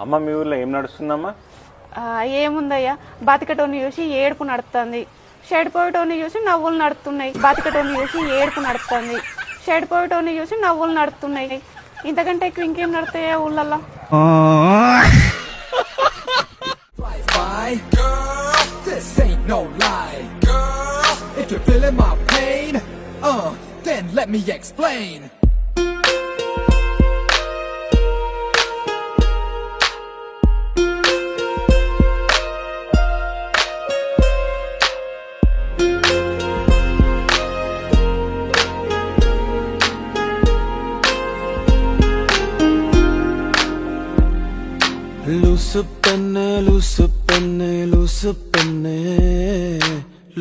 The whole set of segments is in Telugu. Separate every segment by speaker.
Speaker 1: అమ్మ మీ ఊర్లో ఏం నడుస్తుందమ్మా?
Speaker 2: ఏముందయ్యా, బతికటోని చూసి ఏడుపు నడుస్తుంది, చెడిపోయేటోని చూసి నవ్వులు నడుతున్నాయి. బతికటోని చూసి ఏడుపు నడుస్తుంది, చెడిపోయేటోని చూసి నవ్వులు నడుతున్నాయి. ఇంతకంటే ఎక్కువ ఇంకేం నడుతాయా ఊళ్ళల్లో?
Speaker 3: Loose penne, loose penne, loose penne,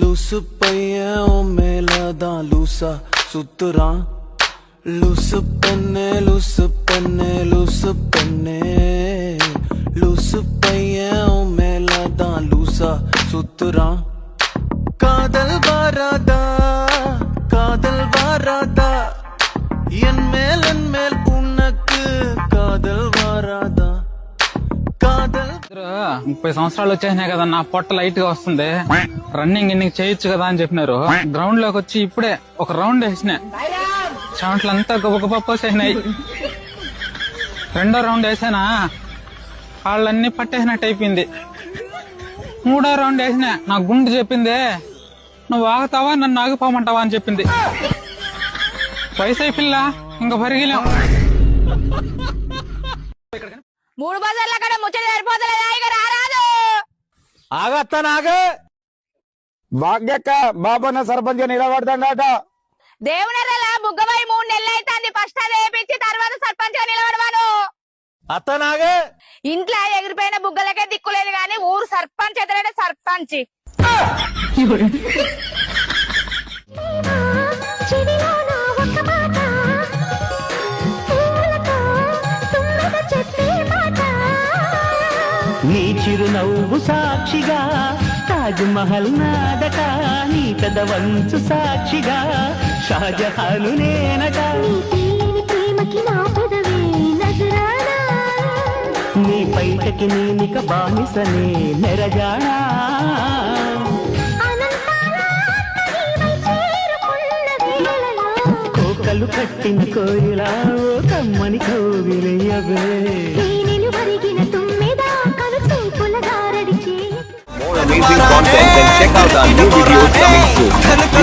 Speaker 3: loose payya o mela da loosa sutura. Loose penne, loose penne, loose penne, loose payya o mela da loosa sutura. Kadal varada, en mel unakku kadal varada.
Speaker 4: 30 సంవత్సరాలు వచ్చేసినాయి కదా, నా పొట్ట లైట్ గా వస్తుంది, రన్నింగ్ ఇన్నింగ్ చేయొచ్చు కదా అని చెప్పినారు. గ్రౌండ్ లోకి వచ్చి ఇప్పుడే ఒక రౌండ్ వేసిన, చెమట్లంతా గొప్పసేసినాయి. రెండో రౌండ్ వేసానా, కాళ్ళన్నీ పట్టేసినట్టు అయిపోయింది. మూడో రౌండ్ వేసిన, నా గుండె చెప్పింది నువ్వు ఆగుతావా నన్ను ఆగిపోమంటావా అని చెప్పింది. వయసు పిల్ల ఇంకా పరిగిలాం.
Speaker 5: 3 బజార్ల కడ ముచ్చట సరిపోతలేదా? ఇక రారాదు.
Speaker 6: ఆగత్తానాగ భాగ్యక్క బాబన్న సర్పంచ్ నిలబడతాడట.
Speaker 5: దేవునర్రలా బుగ్గబాయి 3 నెలలు అవుతుంది. ఫస్ట్ అది వేపించి తర్వాత సర్పంచ్ గా నిలబడవాను.
Speaker 6: అత్తనాగ
Speaker 5: ఇంట్లో ఎగిరిపోయిన బుగ్గలకే దిక్కులేదు గాని ఊరు సర్పంచ్ ఎదురైన సర్పంచ్.
Speaker 7: నీ చిరునవ్వు సాక్షిగా తాజ్ మహల్ నాదట, నీ పెదవంచు సాక్షిగా షాజహాను నేనట. నీ పైటకి నేనిక బానిసనే నెరజానా. కోకలు కట్టిన కోయిలా ఓ కమ్మని కౌగిలయ్యవే.
Speaker 8: Amazing content, then check out our new videos coming soon.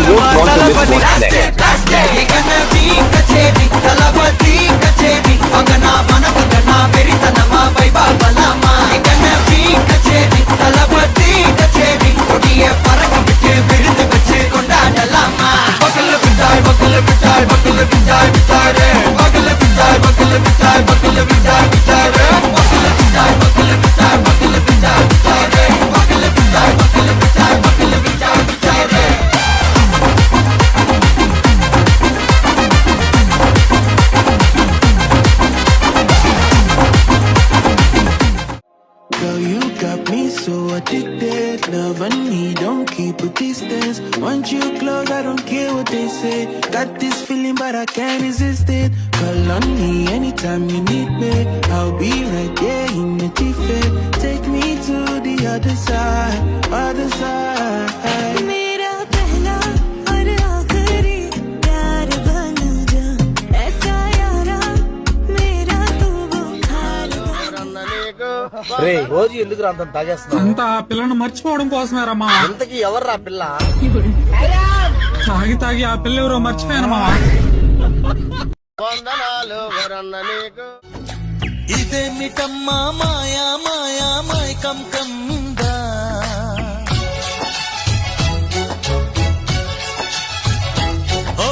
Speaker 8: You won't want to miss what's
Speaker 3: Girl, you got me so addicted. Love and me don't keep a distance. Once you close, I don't care what they say. Got this feeling, but I can't resist it. Call on me anytime you need me. I'll be right there in the jiffy. Take me to the other side, other side.
Speaker 6: రే రోజు ఎందుకు అంత తాగేస్తున్నా?
Speaker 4: అంతా ఆ పిల్లను మర్చిపోవడం కోసమేరమ్మా.
Speaker 6: ఇంతకీ ఎవర్రా పిల్ల?
Speaker 4: తాగి తాగి ఆ పిల్ల ఎవరో మర్చిపోయానమ్మా.
Speaker 3: ఇదేమిటమ్మా మాయా మాయా మైకం కందా. ఓ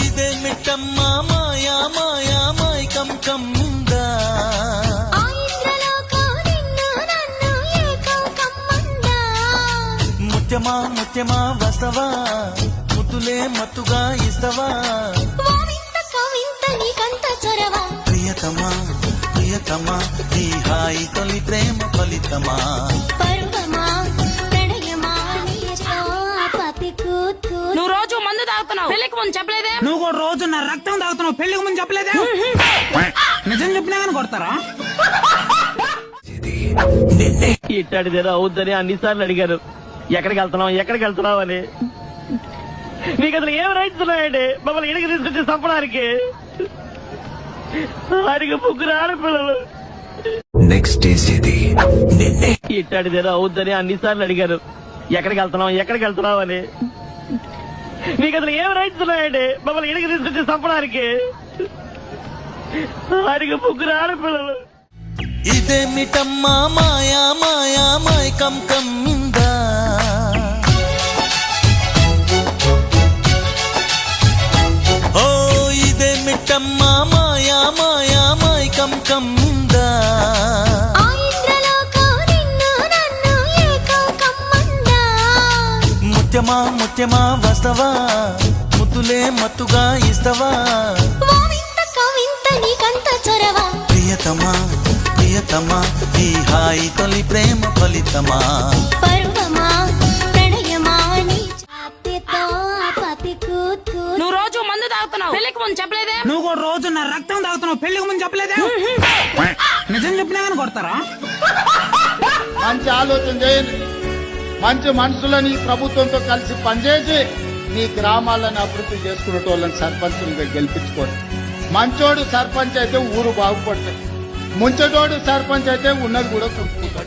Speaker 3: ఇదేమిటమ్మా మాయా మాయా మైకం కందా. ముత్యమా ముత్యమా వస్తవా, ముద్దులే మత్తుగా ఇస్తవా. ప్రియతమా ప్రియతమా ఈ హాయి తొలి ప్రేమ ఫలితమా.
Speaker 5: నువ్వు రోజు మందు తాగుతున్నావు, పెళ్లికి ముందు చెప్పలేదే?
Speaker 4: నువ్వు కూడా రోజు నా రక్తం తాగుతున్నావు, పెళ్లికి ముందు చెప్పలేదే? నిజం చెప్పినా కానీ కొడతారా?
Speaker 7: ఇట్టాడిదేదో అవుద్దని అన్నిసార్లు అడిగారు. ఎక్కడికి వెళ్తున్నావు అని. మీకు అసలు ఏం రైట్స్ ఉన్నాయండి మమ్మల్ని ఇంటికి తీసుకొచ్చి చంపడానికి? వారికి 3 ఆడపిల్లలు.
Speaker 3: నెక్స్ట్ ఇది
Speaker 7: ఇట్టాడిదేదో అవుద్దని అన్నిసార్లు అడిగారు. ఎక్కడికి వెళ్తున్నావు అని. మీకు అసలు ఏం రైట్స్ ఉన్నాయండి మమ్మల్ని ఇంటికి తీసుకొచ్చి చంపడానికి? వారికి 3 ఆడపిల్లలు.
Speaker 3: ఇదేమిటమ్మా మాయా మాయా మైకం కమ్మిందా ఓ ఇదేమిటమ్మా మాయా మాయా మైకం కమ్మిందా ముత్యమా ముత్యమా వస్తవా ముద్దులే మత్తుగా ఇస్తవా ప్రియతమా ప్రియతమా ఈ హాయి తొలి ప్రేమ ఫలితమా
Speaker 5: నువ్వు రోజు మందు తాగుతున్నావు, పెళ్లికి ముందు చెప్పలేదే?
Speaker 4: నువ్వు కూడా రోజు నా రక్తం తాగుతున్నావు, పెళ్లికి ముందు చెప్పలేదే? నిజం చెప్పినా కానీ కొడతారా?
Speaker 1: మంచి ఆలోచన చేయండి. మంచి మనుషులని ప్రభుత్వంతో కలిసి పనిచేసి మీ గ్రామాలను అభివృద్ధి చేసుకునేటోళ్ళని సర్పంచులుగా గెలిపించుకోండి. మంచోడు సర్పంచ్ అయితే ఊరు బాగుపడుతుంది, ముంచటోడు సర్పంచ్ అయితే ఉన్నది కూడా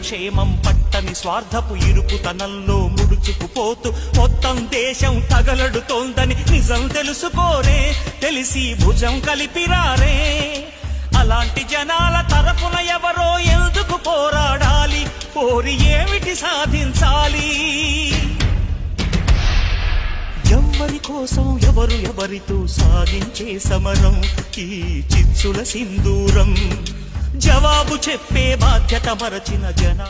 Speaker 9: క్షేమం పట్టని స్వార్థపు ఇరుకుతనంలో ముడుచుకుపోతూ మొత్తం దేశం తగలడుతోందని నిజం తెలుసుకోరే, తెలిసి భుజం కలిపిరారే. అలాంటి జనాల తరపున ఎవరో ఎందుకు పోరాడాలి, పోరి ఏమిటి సాధించాలి? ఎవరి కోసం ఎవరితో సాగించే సమరం ఈ చిచ్చుల సింధూరం. జవాబు చెప్పే బాధ్యత మరచిన జన